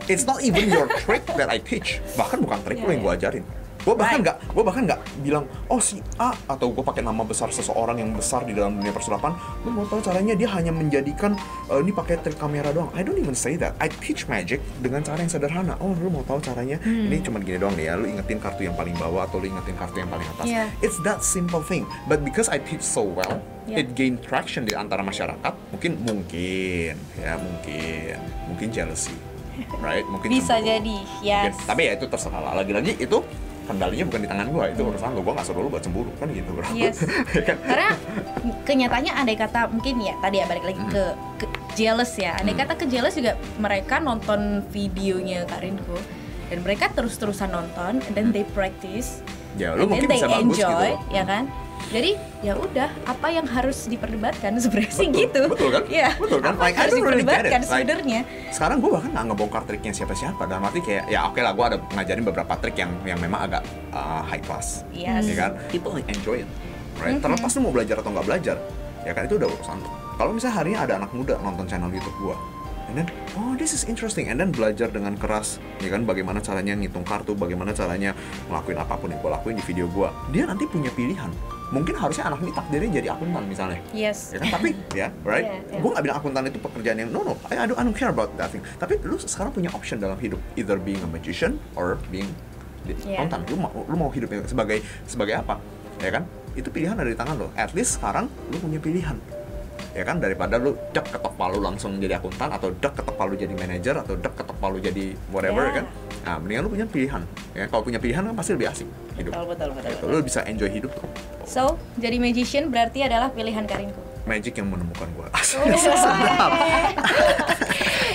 It's not even your trick that I teach. Bahkan bukan trik lo yang gue ajarin. Gue bahkan nggak bilang, oh si A atau gue pakai nama besar seseorang yang besar di dalam dunia persulapan. Lu mau tahu caranya dia hanya menjadikan ini pakai trik kamera doang. I don't even say that. I teach magic dengan cara yang sederhana. Oh lu mau tahu caranya? Ini cuma gini doang nih ya. Lu ingetin kartu yang paling bawah atau lu ingetin kartu yang paling atas. Yeah. It's that simple thing. But because I teach so well, Yeah. it gain traction di antara masyarakat. Mungkin jealousy, right? Mungkin Bisa cemburu. jadi, yes. Mungkin. Tapi ya itu terserah lah. Lagi-lagi itu kendalinya bukan di tangan gua, itu urusan lu. Gua nggak suruh lu buat cemburu kan gitu, bro. Yes. Kan? Karena kenyataannya andai kata mungkin ya tadi ya balik lagi ke jealous ya. Andai kata ke jealous juga mereka nonton videonya Kak Rinku dan mereka terus-terusan nonton and then they practice. Ya, lu and mungkin then bisa they bagus gitu enjoy, loh. ya kan? Jadi ya udah apa yang harus diperdebatkan sebenarnya sih gitu. Betul kan? Iya. Betul kan? Apa yang Like, I harus don't really get it. diperdebatkan Like, sebenarnya. Sekarang gue bahkan nggak ngebongkar triknya siapa-siapa. Dalam arti kayak, ya oke lah, gue ada ngajarin beberapa trik yang memang agak high class. Yes. Ya kan? People enjoy it, right? Terlepas lu mau belajar atau nggak belajar, ya kan itu udah urusan lu. Kalau misalnya hari ini ada anak muda nonton channel YouTube gue, and then, oh this is interesting, and then belajar dengan keras, ya kan, bagaimana caranya ngitung kartu, bagaimana caranya ngelakuin apapun yang gue lakuin di video gue, dia nanti punya pilihan. Mungkin harusnya anak ini takdirnya jadi akuntan misalnya. Yes. Ya kan? Tapi ya, right? Yeah, yeah. Gue nggak bilang akuntan itu pekerjaan yang no, I don't care about that thing. Tapi lu sekarang punya option dalam hidup, either being a magician or being Yeah. akuntan. Lu mau hidup sebagai apa? Ya kan? Itu pilihan ada di tangan lo. At least sekarang lu punya pilihan. Ya kan, daripada lu dek ketok palu langsung jadi akuntan, atau dek ketok palu jadi manajer, atau dek ketok palu jadi whatever. Yeah. Kan. Nah, mendingan lu punya pilihan. Ya, kalau punya pilihan kan pasti lebih asik hidup. Betul. Gitu. Lu bisa enjoy hidup tuh. So, jadi magician berarti adalah pilihan Kak Rinku. Magic yang menemukan gua.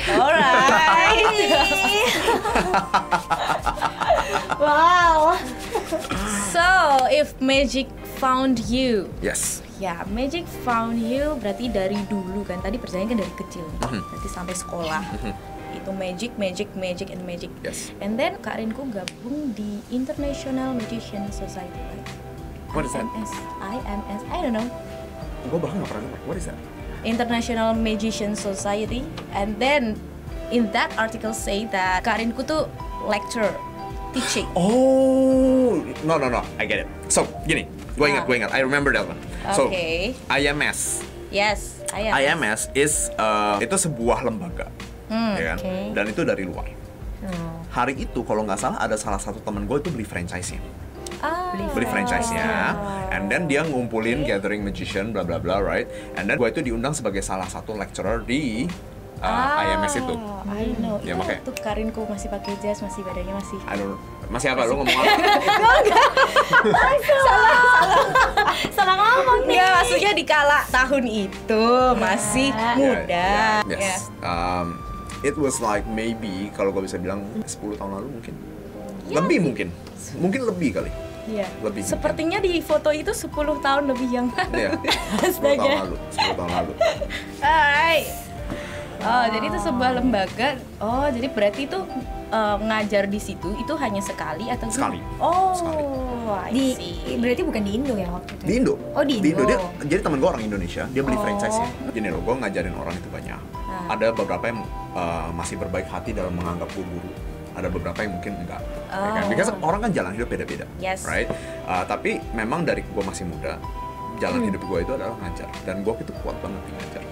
Alright. Wow. So, if magic found you, Yes. Ya, magic found you berarti dari dulu kan. Tadi percaya kan dari kecil. Berarti sampai sekolah. Itu magic, and magic. Yes. And then Kak Rinku gabung di International Magician Society, right? What is that? IMS, I don't know. Gue bahkan nggak pernah dengar. What is that? International Magician Society. And then in that article say that Kak Rinku tuh lecturer, teaching. Oh, no, I get it. So, gini, gue ingat, I remember that one. So, Okay. IMS. Yes, IMS is itu sebuah lembaga, ya kan? okay. Dan itu dari luar. Hari itu kalau nggak salah ada salah satu temen gue itu beli franchise-nya. Beli franchise-nya, and then dia ngumpulin gathering magician, bla bla bla, right? And then gue itu diundang sebagai salah satu lecturer di IMS itu. I know. Ya, Itu makanya. tuh Kak Rinku masih pakai jas, masih badannya masih. I don't know. Masih apa? Lu ngomong apa? Salah ngomong nih. Ya, maksudnya di kala tahun itu masih muda. Yes. It was like maybe kalau gue bisa bilang 10 tahun lalu mungkin. Lebih mungkin. Mungkin lebih kali. Iya. Lebih. Sepertinya di foto itu 10 tahun lebih yang Iya. 10 tahun lalu. Alright. Oh, jadi itu sebuah lembaga. Oh, jadi berarti itu ngajar di situ itu hanya sekali atau Sekali. Oh, Sekali. I see. Berarti bukan di Indo ya waktu itu? Di Indo. Oh, di Indo. Jadi temen gue orang Indonesia, dia beli franchise-nya. Gini loh, gue ngajarin orang itu banyak. Ada beberapa yang masih berbaik hati dalam menganggap gue guru. Ada beberapa yang mungkin enggak. Ya kan? Because orang kan jalan hidup beda-beda. Yes. Right? Tapi memang dari gue masih muda, jalan hidup gue itu adalah ngajar. Dan gue itu kuat banget di ngajar.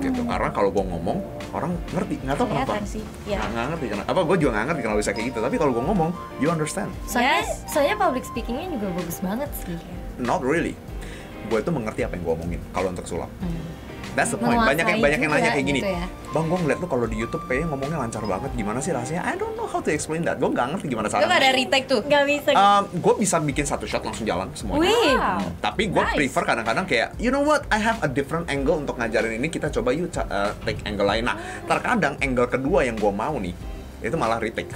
Gitu. Karena kalau gue ngomong, orang ngerti. Nggak tahu kenapa. Kelihatan sih. Ya. Nggak ngerti kenapa. Gue juga nggak ngerti kenapa bisa kayak gitu. Tapi kalau gue ngomong, you understand. Soalnya public speakingnya juga bagus banget sih. Not really. Gue itu mengerti apa yang gue omongin kalau untuk sulap. That's the point. Menguasai Banyak yang nanya juga kayak gini. gitu ya. Bang, gue ngeliat lu kalau di YouTube kayaknya ngomongnya lancar banget. Gimana sih rahasianya? I don't know how to explain that. Gue nggak ngerti gimana Lu nggak ada caranya. retake tuh? Nggak bisa. Gue bisa bikin satu shot langsung jalan semuanya. Wih. Tapi gue Nice. prefer kadang-kadang kayak, you know what? I have a different angle untuk ngajarin ini. Kita coba yuk take angle lain. Nah, terkadang angle kedua yang gue mau nih, itu malah retake.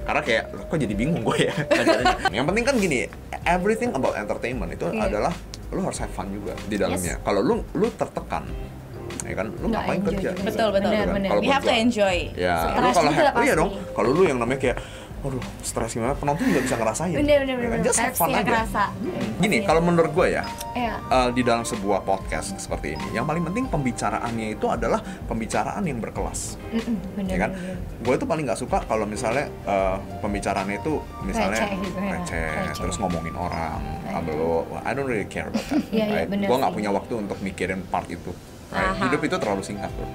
Karena kayak, loh, kok jadi bingung gue ya ngajarinnya. Yang penting kan gini, everything about entertainment itu adalah lu harus have fun juga di dalamnya. Kalau lu tertekan, ya kan, lu Nggak ngapain enjoy kerja? juga. Betul, betul. Gitu kan? Bener. Kalau We buat have to gua, enjoy. ya, lu Stres kalau juga iya pasti. dong. Kalau lu yang namanya kayak, aduh, stres gimana? Penonton juga bisa ngerasain. Bener. Ya kan? Just have fun Vibes-nya aja. kerasa. Gini, kalau menurut gue ya, Iya. di dalam sebuah podcast seperti ini, yang paling penting pembicaraannya itu adalah pembicaraan yang berkelas, Bener. ya kan? Gue itu paling nggak suka kalau misalnya pembicaraannya itu misalnya Receh gitu ya. Receh. terus ngomongin orang, abelo, I don't really care about that. Iya, right? bener Gue nggak sih. punya waktu untuk mikirin part itu. Right? Aha. Hidup itu terlalu singkat, bro.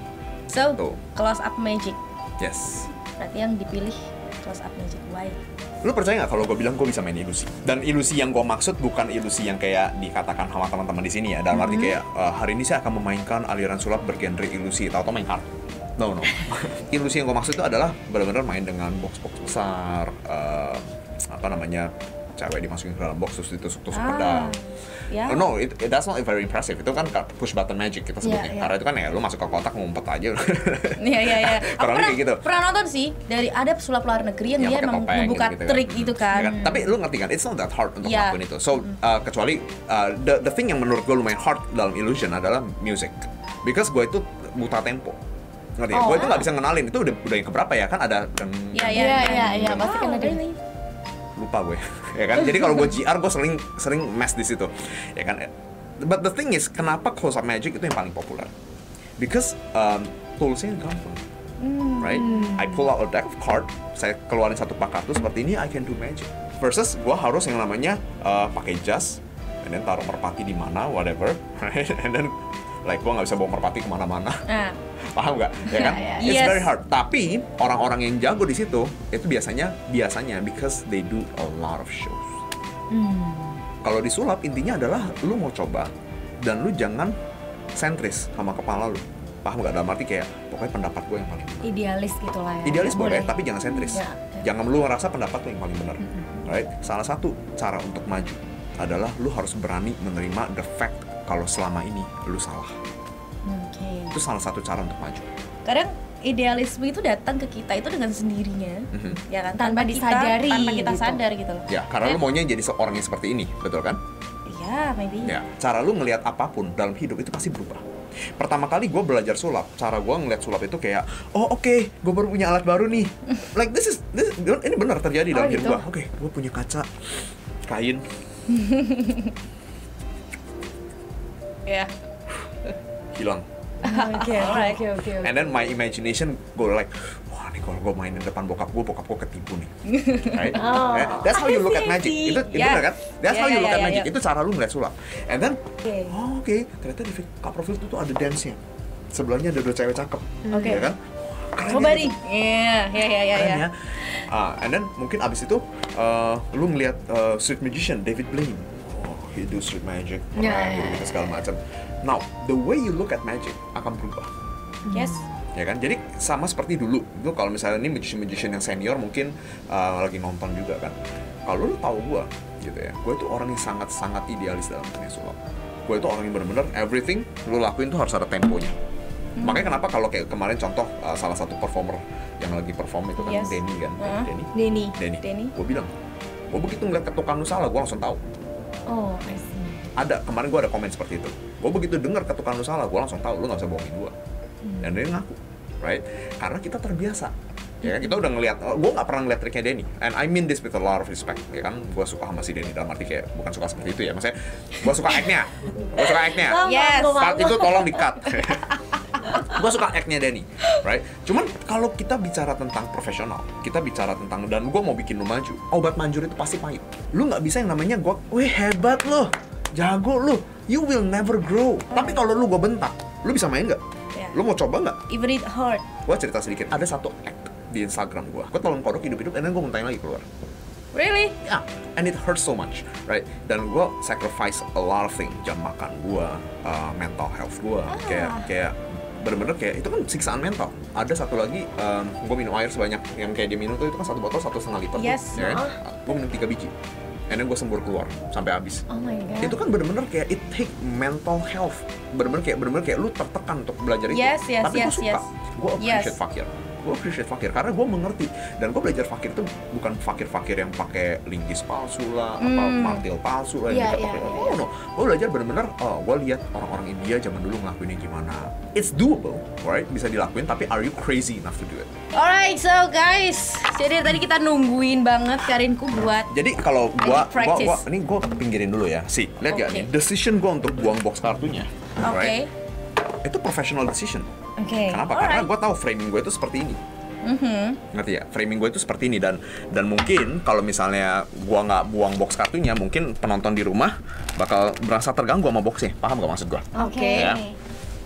So, Tuh. close up magic. Yes. Berarti yang dipilih close up magic. Why? Lu percaya nggak kalau gue bilang gue bisa main ilusi? Dan ilusi yang gue maksud bukan ilusi yang kayak dikatakan sama teman-teman di sini ya. Dalam arti kayak hari ini saya akan memainkan aliran sulap bergenre ilusi atau main hard. No. Ilusi yang gue maksud itu adalah benar-benar main dengan box-box besar, apa namanya, cewek dimasukin ke dalam box terus ditusuk-tusuk pedang. Ya. No, that's not very impressive. Itu kan push button magic kita sebutnya. Iya. Karena itu kan ya lu masuk ke kotak ngumpet aja. Iya. Aku Kurang pernah, kayak gitu. pernah nonton sih dari ada pesulap luar negeri yang Yang dia pakai emang topeng membuka gitu-gitu trik itu kan. Ya Tapi lu ngerti kan, it's not that hard untuk Yeah. ngelakuin itu. So, kecuali the thing yang menurut gue lumayan hard dalam illusion adalah music. Because gue itu buta tempo. Ngerti ya? Gue itu nggak bisa ngenalin, itu udah yang keberapa ya? Kan ada Iya, pasti kan ada. lupa gue. Ya kan? Jadi kalau gue GR gue sering mess di situ. Ya kan? But the thing is, kenapa close up magic itu yang paling populer? Because toolsnya gampang. Right? I pull out a deck of card, saya keluarin satu pak kartu seperti ini, I can do magic. Versus gue harus yang namanya pakai jas, and then taruh merpati di mana, whatever, right? And then like gue nggak bisa bawa merpati kemana-mana. Paham nggak? Ya kan? It's Yes. very hard. Tapi orang-orang yang jago di situ itu biasanya because they do a lot of shows. Kalau disulap intinya adalah lu mau coba dan lu jangan sentris sama kepala lu. Paham nggak? Dalam arti kayak pokoknya pendapat gue yang paling benar. Idealis gitu lah ya. Idealis boleh, tapi jangan sentris. Ya. Jangan lu ngerasa pendapat lu yang paling benar. Right? Salah satu cara untuk maju adalah lu harus berani menerima the fact kalau selama ini lu salah. Itu salah satu cara untuk maju. Kadang idealisme itu datang ke kita itu dengan sendirinya, ya kan? Tanpa disadari tanpa kita gitu. sadar gitu loh. Ya, karena lu maunya jadi seorang yang seperti ini, betul kan? Iya, maybe. Ya, cara lu ngelihat apapun dalam hidup itu pasti berubah. Pertama kali gue belajar sulap, cara gue ngeliat sulap itu kayak, oh oke, gue baru punya alat baru nih. Like ini benar terjadi dalam hidup gitu? gue. Oke, gue punya kaca, kain, Ya. hilang. Oke. And then my imagination go like, wah nih kalau gue mainin depan bokap gue ketipu nih. Right? That's how you look at magic. Itu Yeah. benar kan? That's how you look at magic. Yeah. Itu cara lu ngeliat sulap. And then, Oke. oke, ternyata di Kak Profil itu tuh ada dance-nya. Sebelahnya ada 2 cewek cakep. Oke. Ya kan? Keren Coba ya nih. gitu. Iya. Keren ya. And then mungkin abis itu lu ngeliat street magician David Blaine. Oh, he do street magic, gitu segala macam. Now, the way you look at magic akan berubah. Yes. Ya kan, jadi sama seperti dulu. Lu kalau misalnya ini magician yang senior mungkin lagi nonton juga kan. Kalau lu tahu gua, gitu ya, gua itu orang yang sangat idealis dalam dunia sulap. Gua itu orang yang benar-benar everything lu lakuin tuh harus ada temponya. Makanya kenapa kalau kayak kemarin contoh salah satu performer yang lagi perform itu kan Yes. Denny kan, Denny. Denny. Gua bilang, gua begitu ngeliat ketukan lu salah, gua langsung tahu. Oh, I see. Kemarin gua ada komen seperti itu. Gua begitu dengar ketukan lu salah, gua langsung tahu, lu nggak bisa bohongin gua. Dan dia ngaku, right? Karena kita terbiasa. Ya kan, kita udah ngeliat, gue nggak pernah ngeliat triknya Denny, and I mean this with a lot of respect, ya kan, gue suka sama si Denny dalam arti kayak bukan suka seperti itu ya, maksudnya gue suka act-nya, Yes. part itu tolong di-cut. Gue suka act-nya Denny, right? Cuman kalau kita bicara tentang profesional, kita bicara tentang, dan gue mau bikin lu maju, obat manjur itu pasti pahit. Lu nggak bisa yang namanya gue, wih hebat lo, jago lo, you will never grow. Tapi kalau lu gue bentak, lu bisa main nggak? Yeah. Lu mau coba nggak? Even it hurt. Gue cerita sedikit, ada satu act di Instagram gue tolong kodok hidup-hidup, dan gue muntahnya lagi keluar. Really? Ya, and it hurts so much, right? Dan gue sacrifice a lot of things, jam makan gue, mental health gue, kayak bener-bener kayak itu kan siksaan mental. Ada satu lagi, gue minum air sebanyak yang kayak dia minum tuh, itu kan 1 botol 1,5 liter. Yes. Ya kan? Gue minum 3 biji, and then gue sembur keluar sampai habis. Oh my god. Itu kan bener-bener kayak it take mental health, bener-bener kayak lu tertekan untuk belajar itu. Yes, Tapi gue suka, gue Yes. appreciate fakir karena gue mengerti, dan gue belajar fakir itu bukan fakir yang pakai linggis palsu lah, apa martil palsu lah, Iya, yang kita pakai. iya. No, gue belajar bener-bener, gue lihat orang-orang India zaman dulu ngelakuinnya gimana. It's doable, right? Bisa dilakuin, tapi are you crazy enough to do it? Alright, so guys, jadi tadi kita nungguin banget Karinku buat. Jadi kalau gua practice. ini gua pinggirin dulu ya. Si, lihat gak Oke. nih? Decision gua untuk buang box kartunya. Oke. Right? Itu professional decision. Oke. Kenapa? Alright. Karena gua tahu framing gue itu seperti ini. Ngerti ya? Framing gue itu seperti ini, dan mungkin kalau misalnya gua nggak buang box kartunya, mungkin penonton di rumah bakal merasa terganggu sama boxnya. Paham gak maksud gua? Oke. Ya.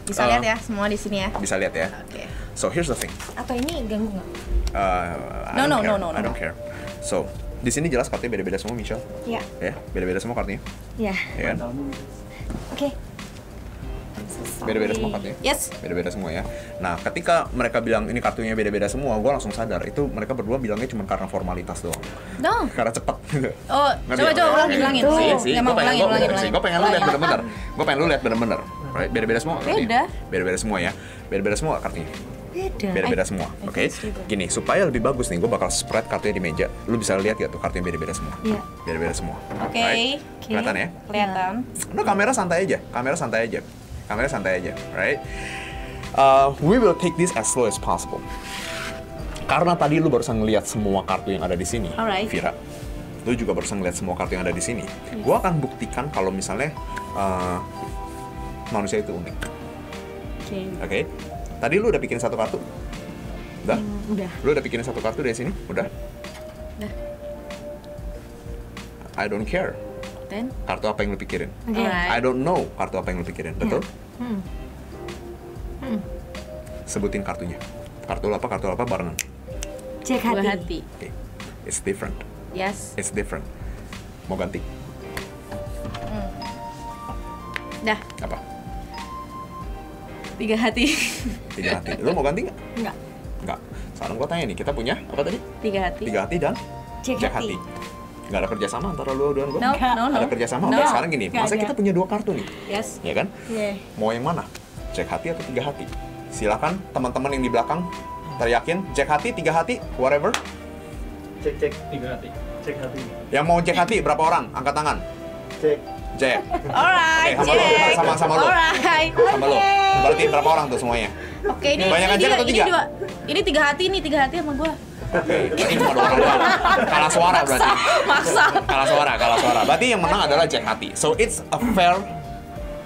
Bisa lihat ya semua di sini ya. Bisa lihat ya. Oke. So here's the thing. Atau ini ganggu nggak? I No, don't care. So di sini jelas kartunya beda-beda semua, Michelle. Iya. Ya, beda-beda semua kartunya. Iya. Ya kan? Oke. Beda-beda semua kartunya. Yes. Beda-beda semua ya. Nah, ketika mereka bilang ini kartunya beda-beda semua, gue langsung sadar itu mereka berdua bilangnya cuma karena formalitas doang. No. Karena cepet. Oh, Ngerti coba ya? ulangin. Sih, Emang ulangin. gue pengen lu lihat bener-bener. Gue pengen lu lihat bener-bener. Right? Beda-beda semua. kartunya. Beda. Beda-beda semua ya. Beda-beda semua kartunya. Beda. Beda-beda semua. Oke. Gini, supaya lebih bagus nih, gue bakal spread kartunya di meja. Lu bisa lihat ya tuh kartunya beda-beda semua. Iya. Beda-beda semua. Oke. Right? Kelihatan ya? Kelihatan. No, kamera santai aja. Right? We will take this as slow as possible. Karena tadi lu barusan ngeliat semua kartu yang ada di sini, Alright. Vira. Lu juga barusan ngeliat semua kartu yang ada di sini. Gua akan buktikan kalau misalnya manusia itu unik. Oke? Tadi lu udah bikin satu kartu? Udah? Udah. Lu udah bikin satu kartu dari sini? Udah? Udah. I don't care. Then. Kartu apa yang lu pikirin? Oke. Alright. I don't know kartu apa yang lu pikirin, betul? Sebutin kartunya. Kartu apa barengan. Cek Dua hati. hati. Okay. It's different. Yes. It's different. Mau ganti? Dah. Apa? 3 hati. 3 hati. Lu mau ganti nggak? Enggak. Nggak. Sekarang gua tanya nih, kita punya apa tadi? 3 hati. 3 hati dan Cek cek hati. hati. Nggak ada kerjasama antara lu dan gua? No, no, no. Ada kerjasama? No. Oke, sekarang gini, Nggak masa ada. kita punya 2 kartu nih, Yes. ya kan? Iya. Mau yang mana? Cek hati atau 3 hati? Silakan teman-teman yang di belakang teriakin, cek hati, 3 hati, whatever. Cek 3 hati. Cek hati. Yang mau cek hati berapa orang? Angkat tangan. Cek Jack. Alright, Oke, sama Jack. lu, sama lu. Alright. Sama lo. Berarti berapa orang tuh semuanya? Oke, ini Banyak ini aja dia, atau ini 3? dua. Ini 3 hati nih, 3 hati sama gua. Oke, ini cuma 2 orang doang. Kalah suara berarti. Maksa. Kalah suara. Berarti yang menang adalah Jack hati. So it's a fair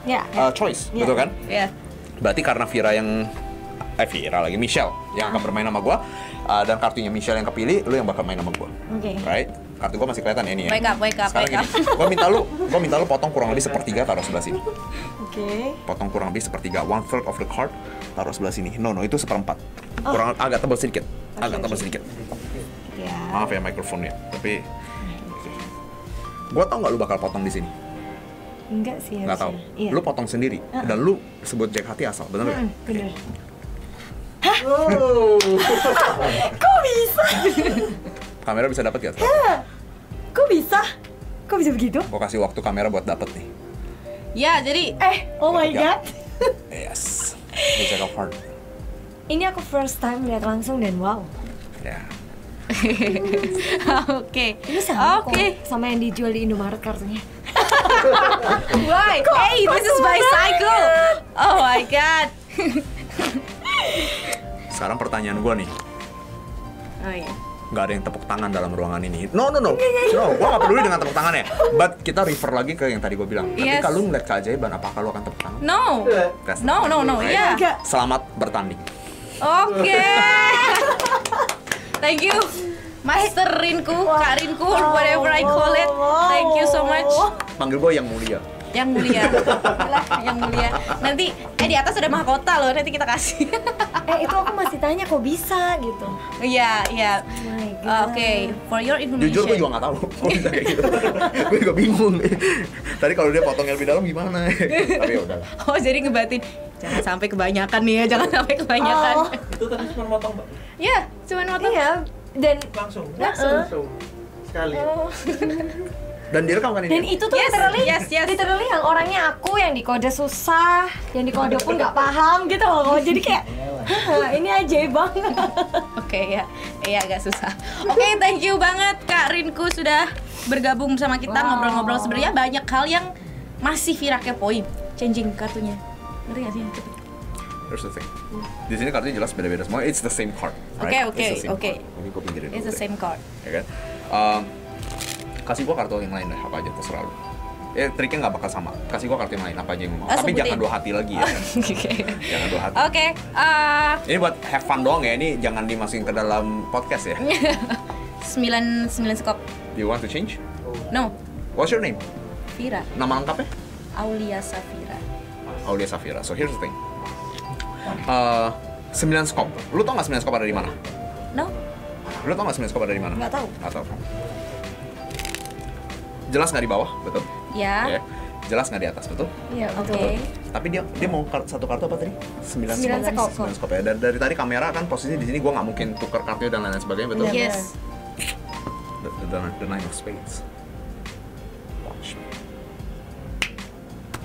Ya. choice, Ya. betul kan? Ya. Berarti karena Michelle yang akan bermain sama gua, dan kartunya Michelle yang kepilih, lu yang bakal main sama gua. Oke. Right? Kartu gua masih kelihatan ya ini ya. Wake up. Sekarang gini, gua minta lu potong kurang lebih sepertiga, taruh sebelah sini. Oke. Potong kurang lebih sepertiga, 1/3 of the card, taruh sebelah sini. No, itu seperempat. Kurang agak tebal sedikit. Sedikit. Ya. Maaf ya mikrofonnya, tapi gua tau nggak lu bakal potong di sini? Enggak sih. Nggak tahu. Iya. Lu potong sendiri dan lu sebut Jack hati asal, bener nggak? Bener. Kok bisa? Kamera bisa dapat gak? Kok bisa? Kok bisa begitu? Gua kasih waktu kamera buat dapet nih. Ya, jadi Oh my Ya. god. Yes. The Jack of Hearts. Ini aku first time lihat langsung dan wow. Ya. Oke. Ini sama Oke. kok sama yang dijual di Indomaret kartunya. Why? Hey, this is bicycle. Oh my god. Sekarang pertanyaan gua nih. Oh iya. Nggak ada yang tepuk tangan dalam ruangan ini. No, gua nggak peduli dengan tepuk tangan ya. But kita refer lagi ke yang tadi gua bilang. Yes. Ketika lu ngeliat keajaiban, apakah lu akan tepuk tangan? No. That's the No, point, right? ya. Enggak. Selamat bertanding. Oke. Thank you. Master Rinku, Kak Rinku, whatever I call it. Thank you so much. Panggil gua yang mulia. Yang mulia. Lah, yang mulia. Nanti di atas ada mahkota loh, nanti kita kasih. Itu aku masih tanya kok bisa gitu. Iya. Oh my god. Oke, for your information. Jujur gua juga nggak tahu. Kok bisa kayak gitu. Gua juga bingung. Tadi kalau dia potongnya lebih dalam gimana? Tapi ya udahlah. Oh, jadi ngebatin. Jangan sampai kebanyakan nih ya, jangan sampai kebanyakan. Itu tadi cuma motong, Mbak. Ya, cuman motong. Iya, dan Langsung. Langsung. Sekali. Dan direkam kan ini? dan itu tuh Yes, literally, yes. literally yang orangnya aku yang dikode susah, yang dikode pun nggak paham gitu loh. Jadi kayak, "Hah, ini ajaib banget." Oke, ya. Iya, agak susah. Oke, thank you banget Kak Rinku sudah bergabung sama kita ngobrol-ngobrol. Sebenarnya banyak hal yang masih Vira kepoin. Changing kartunya. Ngerti gak sih? Cepet. Here's the thing. Di sini kartunya jelas beda-beda semua. It's the same card. Oke, right? oke, It's the same oke. card. Ini gua pinggirin It's dulu the deh. same card. Ya kan? Kasih gua kartu yang lain deh, apa aja terserah lu. Triknya nggak bakal sama. Kasih gua kartu yang lain, apa aja yang lu mau. Tapi Sebutin. jangan 2 hati lagi ya. Oke. Jangan 2 hati. Oke, Ini buat have fun doang ya. Ini jangan dimasukin ke dalam podcast ya. 9 skop. Do you want to change? No, What's your name? Vira. Nama lengkapnya? Aulia Safira. Aulia Safira. So here's the thing. 9 skop. Lu tau nggak 9 skop ada di mana? No? Lu tau nggak 9 skop ada di mana? Nggak tahu. Nggak tahu. Jelas nggak di bawah, betul? Ya. Ya. Jelas nggak di atas, betul? Iya, Oke. betul. Tapi dia mau satu kartu apa tadi? 9 9 skop. 9 skop ya. Dari tadi kamera kan posisinya di sini, gua nggak mungkin tukar kartu dan lain-lain sebagainya, betul? Bener. Yes. The Nine of Spades. Watch.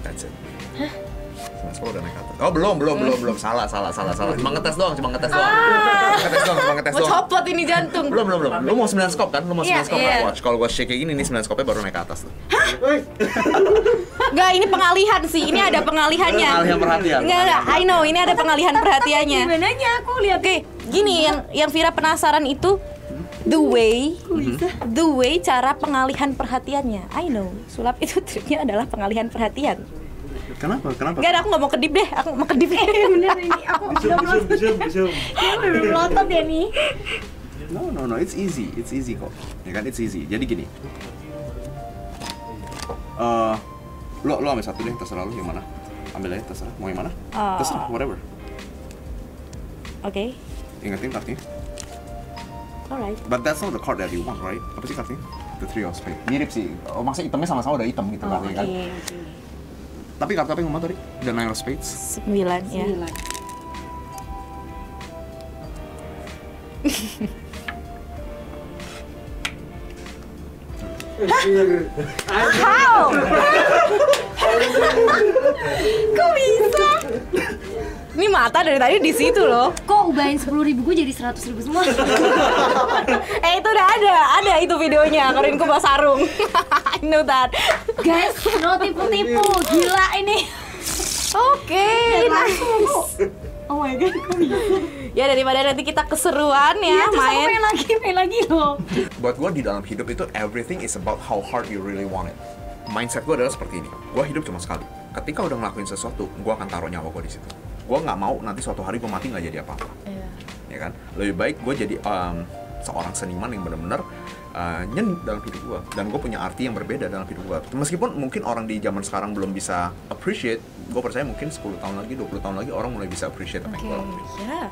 That's it. Hah? 9 skop udah naik ke atas. Oh belum. Salah. Cuma ngetes doang. Ngetes Mau doang. copot ini jantung. Belum. Lu mau 9 skop kan? Lu mau 9 Iya, skop iya. kan? Watch. Kalau gua shake kayak gini nih 9 skopnya baru naik ke atas tuh. Enggak, ini pengalihan sih. Ini ada pengalihannya. Pengalihan perhatian. Enggak, I know. Ini ada pengalihan perhatiannya. Gimana aku lihat Oke, gini yang Vira penasaran itu the way cara pengalihan perhatiannya. I know. Sulap itu triknya adalah pengalihan perhatian. Kenapa? Enggak, aku nggak mau kedip deh. Aku mau kedip. bener ini aku Zoom. bener melotot ya nih. No, it's easy kok. Ya kan, it's easy. Jadi gini. Lo ambil satu deh, terserah lu yang mana. Ambil aja, terserah. Mau yang mana? Terserah, whatever. Oke. Ingetin kartunya. Alright. But that's not the card that you want, right? Apa sih kartunya? The Three of Spades. Mirip sih. Oh, maksudnya itemnya sama-sama udah hitam gitu kartunya kan. Tapi kartu apa yang ngomong tadi? The Nine of Spades. 9 ya. Kok bisa? Ini mata dari tadi di situ loh. Kok ubahin 10.000 gue jadi 100.000 semua? Itu udah ada itu videonya. Korinku bawa sarung. I know that. Guys, no tipu-tipu. Gila ini. Oke, nice. Oh my god, kok bisa? Ya daripada nanti kita keseruan ya Terus aku main. pengen lagi loh. Buat gue di dalam hidup itu everything is about how hard you really want it. Mindset gue adalah seperti ini. Gue hidup cuma sekali. Ketika udah ngelakuin sesuatu, gue akan taruh nyawa gue di situ. Gue nggak mau nanti suatu hari gue mati nggak jadi apa-apa. Ya kan? Lebih baik gue jadi seorang seniman yang benar-benar nyen dalam hidup gue, dan gue punya arti yang berbeda dalam hidup gue. Meskipun mungkin orang di zaman sekarang belum bisa appreciate, gue percaya mungkin 10 tahun lagi, 20 tahun lagi orang mulai bisa appreciate apa yang gue lakuin. Ya.